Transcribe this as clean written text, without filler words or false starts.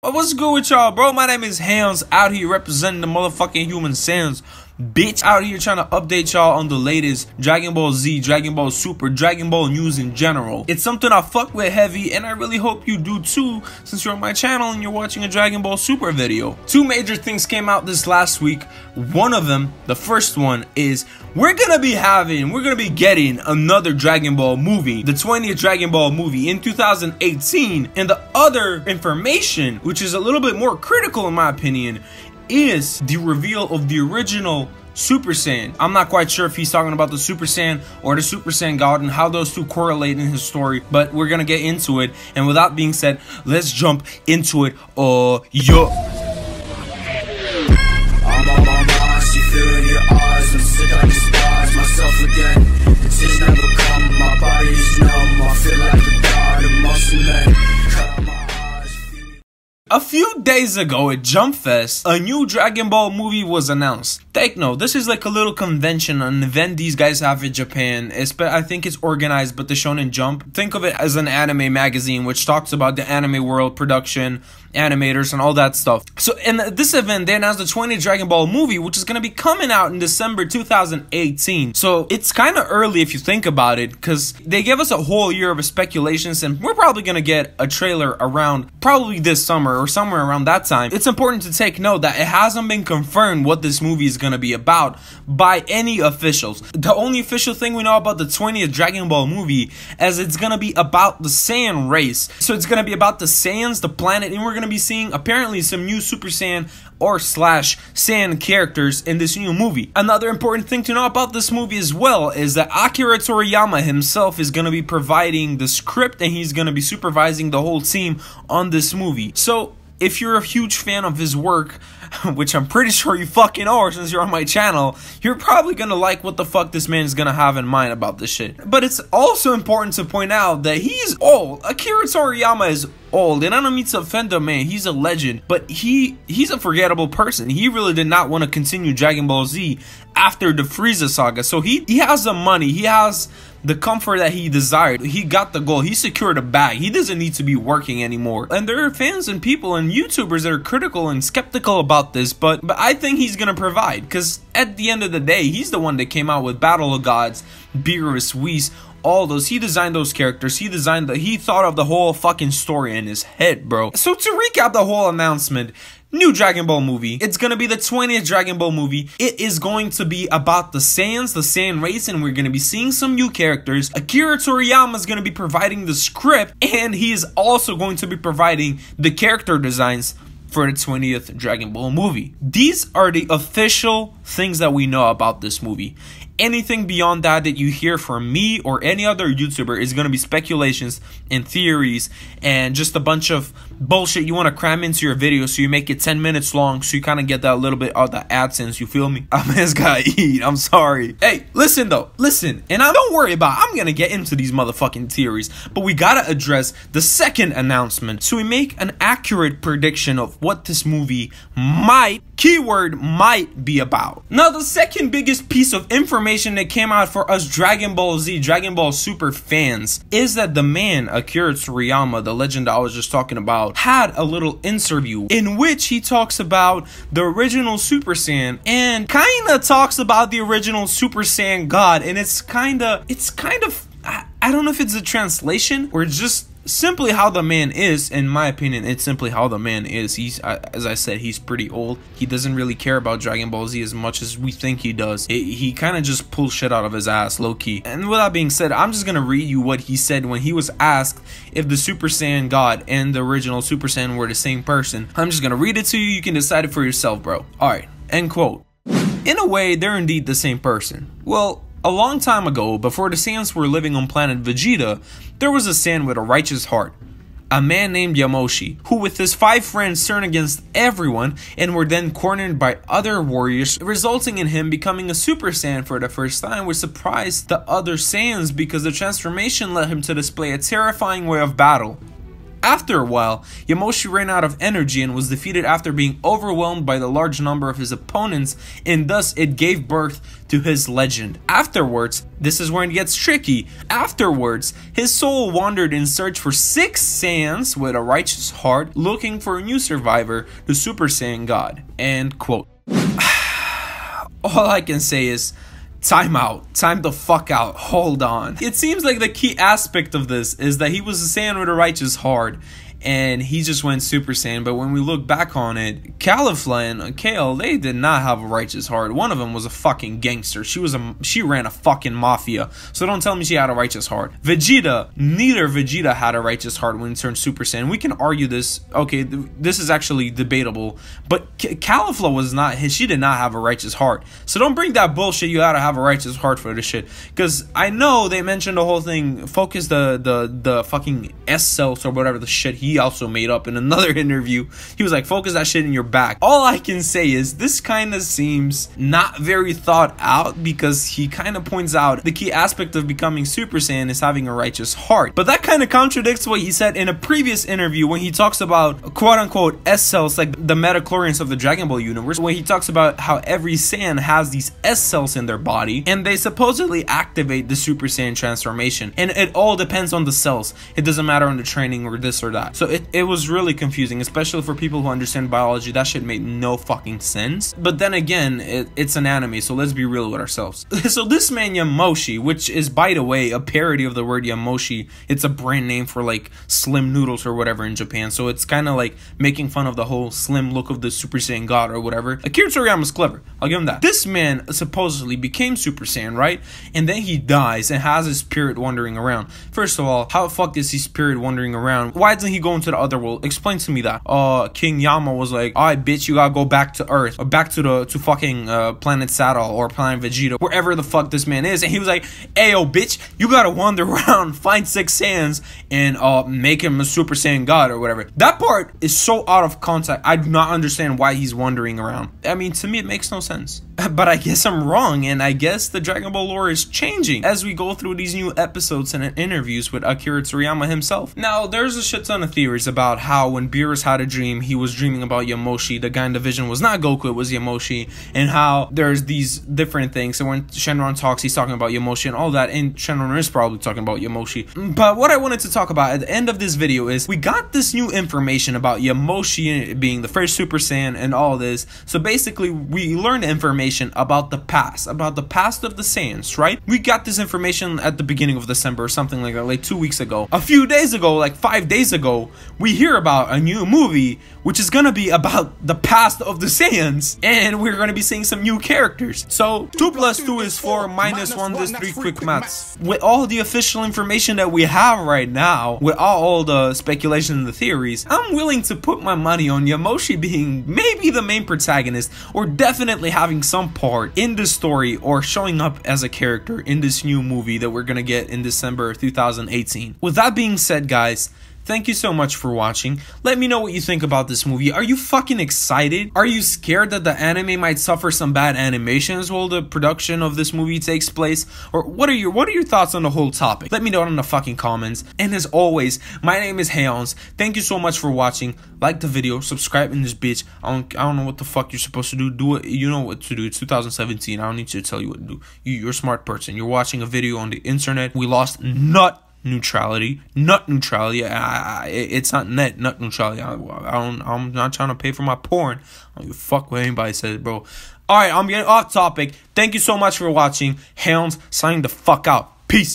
What's good with y'all, bro? My name is Hans, out here representing the motherfucking human Saiyans. Bitch, out here trying to update y'all on the latest Dragon Ball Z, Dragon Ball Super, Dragon Ball news in general. It's something I fuck with heavy, and I really hope you do too, since you're on my channel and you're watching a Dragon Ball Super video. Two major things came out this last week. One of them, the first one, is we're gonna be getting another Dragon Ball movie, the 20th Dragon Ball movie in 2018. And the other information, which is a little bit more critical in my opinion, is the reveal of the original Super Saiyan. I'm not quite sure if he's talking about the Super Saiyan or the Super Saiyan God and how those two correlate in his story, but we're gonna get into it. And with that being said, let's jump into it. Yo. I'm on my mind, she feeling your eyes. I'm sick, I despise myself again. The tears never come, my body's numb. I feel like a god, a muscle man. A few days ago at Jump Fest, a new Dragon Ball movie was announced. Take note, this is like a little convention, an event these guys have in Japan. I think it's organized by the Shonen Jump. Think of it as an anime magazine which talks about the anime world, production, animators, and all that stuff. So in this event, they announced the 20th Dragon Ball movie, which is going to be coming out in December 2018. So it's kind of early if you think about it, because they gave us a whole year of speculations, and we're probably going to get a trailer around probably this summer or somewhere around that time. It's important to take note that it hasn't been confirmed what this movie is going to be about by any officials. The only official thing we know about the 20th Dragon Ball movie is it's going to be about the Saiyan race. So it's going to be about the Saiyans, the planet, and we're going to be seeing apparently some new Super Saiyan or slash Saiyan characters in this new movie. Another important thing to know about this movie as well is that Akira Toriyama himself is going to be providing the script, and he's going to be supervising the whole team on this movie. So if you're a huge fan of his work, which I'm pretty sure you fucking are since you're on my channel, you're probably gonna like what the fuck this man is gonna have in mind about this shit. But it's also important to point out that he's old. Akira Toriyama is old, and I don't mean to offend the man, he's a legend, but he's a forgettable person. He really did not want to continue Dragon Ball Z after the Frieza saga. So he has the money, he has the comfort that he desired. He got the goal, he secured a bag, he doesn't need to be working anymore. And there are fans and people and YouTubers that are critical and skeptical about this, but I think he's gonna provide, because at the end of the day, he's the one that came out with Battle of Gods, Beerus, Whis, all those. He designed those characters, he thought of the whole fucking story in his head, bro. So to recap the whole announcement, new Dragon Ball movie. It's gonna be the 20th Dragon Ball movie. It is going to be about the Saiyans, the Saiyan race, and we're gonna be seeing some new characters. Akira Toriyama is gonna be providing the script, and he is also going to be providing the character designs for the 20th Dragon Ball movie. These are the official things that we know about this movie. Anything beyond that you hear from me or any other YouTuber is going to be speculations and theories and just a bunch of bullshit you want to cram into your video so you make it 10 minutes long so you kind of get that little bit of the AdSense, you feel me? I just gotta eat, I'm sorry. Hey, listen though, listen, and don't worry about, I'm going to get into these motherfucking theories, but we got to address the second announcement so we make an accurate prediction of what this movie might, keyword might, be about. Now, the second biggest piece of information that came out for us Dragon Ball Z, Dragon Ball Super fans is that the man, Akira Toriyama, the legend I was just talking about, had a little interview in which he talks about the original Super Saiyan and kind of talks about the original Super Saiyan God, and it's kind of, I don't know if it's a translation or just simply how the man is. In my opinion, it's simply how the man is. He's, as I said, he's pretty old. He doesn't really care about Dragon Ball Z as much as we think he does. He kind of just pulls shit out of his ass, low-key. And with that being said, I'm just gonna read you what he said when he was asked if the Super Saiyan God and the original Super Saiyan were the same person. I'm just gonna read it to you. You can decide it for yourself, bro. Alright, end quote. In a way, they're indeed the same person. Well, a long time ago, before the Saiyans were living on planet Vegeta, there was a Saiyan with a righteous heart, a man named Yamoshi, who with his 5 friends turned against everyone and were then cornered by other warriors, resulting in him becoming a Super Saiyan for the first time, which surprised the other Saiyans because the transformation led him to display a terrifying way of battle. After a while, Yamoshi ran out of energy and was defeated after being overwhelmed by the large number of his opponents, and thus it gave birth to his legend. Afterwards, this is when it gets tricky. Afterwards, his soul wandered in search for 6 Saiyans with a righteous heart, looking for a new survivor, the Super Saiyan God. End quote. All I can say is, time out. Time the fuck out. Hold on. It seems like the key aspect of this is that he was a Saiyan with a righteous heart, and he just went Super Saiyan. But when we look back on it, Caulifla and Kale, they did not have a righteous heart. One of them was a fucking gangster. She ran a fucking mafia. So don't tell me she had a righteous heart. Neither Vegeta had a righteous heart when he turned Super Saiyan. We can argue this. Okay, this is actually debatable. But Caulifla was not. She did not have a righteous heart. So don't bring that bullshit. You gotta have a righteous heart for this shit. Because I know they mentioned the whole thing. Focus the fucking S cells or whatever the shit he also made up in another interview. He was like, focus that shit in your back. All I can say is this kind of seems not very thought out, because he kind of points out the key aspect of becoming Super Saiyan is having a righteous heart. But that kind of contradicts what he said in a previous interview when he talks about quote unquote S cells, like the metachlorians of the Dragon Ball universe, when he talks about how every Saiyan has these S cells in their body and they supposedly activate the Super Saiyan transformation, and it all depends on the cells. It doesn't matter on the training or this or that. So it was really confusing, especially for people who understand biology. That shit made no fucking sense. But then again, it's an anime, so let's be real with ourselves. So this man Yamoshi, which is, by the way, a parody of the word Yamoshi. It's a brand name for like slim noodles or whatever in Japan. So it's kind of like making fun of the whole slim look of the Super Saiyan God or whatever. Akira Toriyama's clever. I'll give him that. This man supposedly became Super Saiyan, right? And then he dies and has his spirit wandering around. First of all, how the fuck is his spirit wandering around? Why doesn't he go into the other world? Explain to me that. King Yama was like, alright bitch, you gotta go back to Earth, or back to fucking planet Saddle or planet Vegeta, wherever the fuck this man is. And he was like, ayo bitch, you gotta wander around, find 6 Saiyans and make him a Super Saiyan God or whatever. That part is so out of context. I do not understand why he's wandering around. I mean, to me it makes no sense. But I guess I'm wrong, and I guess the Dragon Ball lore is changing as we go through these new episodes and interviews with Akira Toriyama himself. Now, there's a shit ton of theories about how when Beerus had a dream, he was dreaming about Yamoshi. The guy in the vision was not Goku, it was Yamoshi. And how there's these different things. So when Shenron talks, he's talking about Yamoshi and all that, and Shenron is probably talking about Yamoshi. But what I wanted to talk about at the end of this video is we got this new information about Yamoshi being the first Super Saiyan and all this. So basically, we learned information about the past of the Saiyans, right? We got this information at the beginning of December or something like that, like 2 weeks ago. A few days ago, like 5 days ago, we hear about a new movie which is gonna be about the past of the Saiyans, and we're gonna be seeing some new characters. So 2 plus 2 is 4, minus 1 is 3, quick maths. With all the official information that we have right now, with all the speculation and the theories, I'm willing to put my money on Yamoshi being maybe the main protagonist, or definitely having some part in the story or showing up as a character in this new movie that we're gonna get in December 2018. With that being said, guys, thank you so much for watching. Let me know what you think about this movie. Are you fucking excited? Are you scared that the anime might suffer some bad animations while the production of this movie takes place? Or what are your thoughts on the whole topic? Let me know in the fucking comments. And as always, my name is Hayons. Thank you so much for watching. Like the video, subscribe in this bitch. I don't know what the fuck you're supposed to do. Do it. You know what to do. It's 2017. I don't need to tell you what to do. You're a smart person. You're watching a video on the internet. We lost nut neutrality. It's not nut neutrality. I'm not trying to pay for my porn. I don't give a fuck what anybody says, bro. Alright, I'm getting off topic. Thank you so much for watching. Hounds, signing the fuck out. Peace.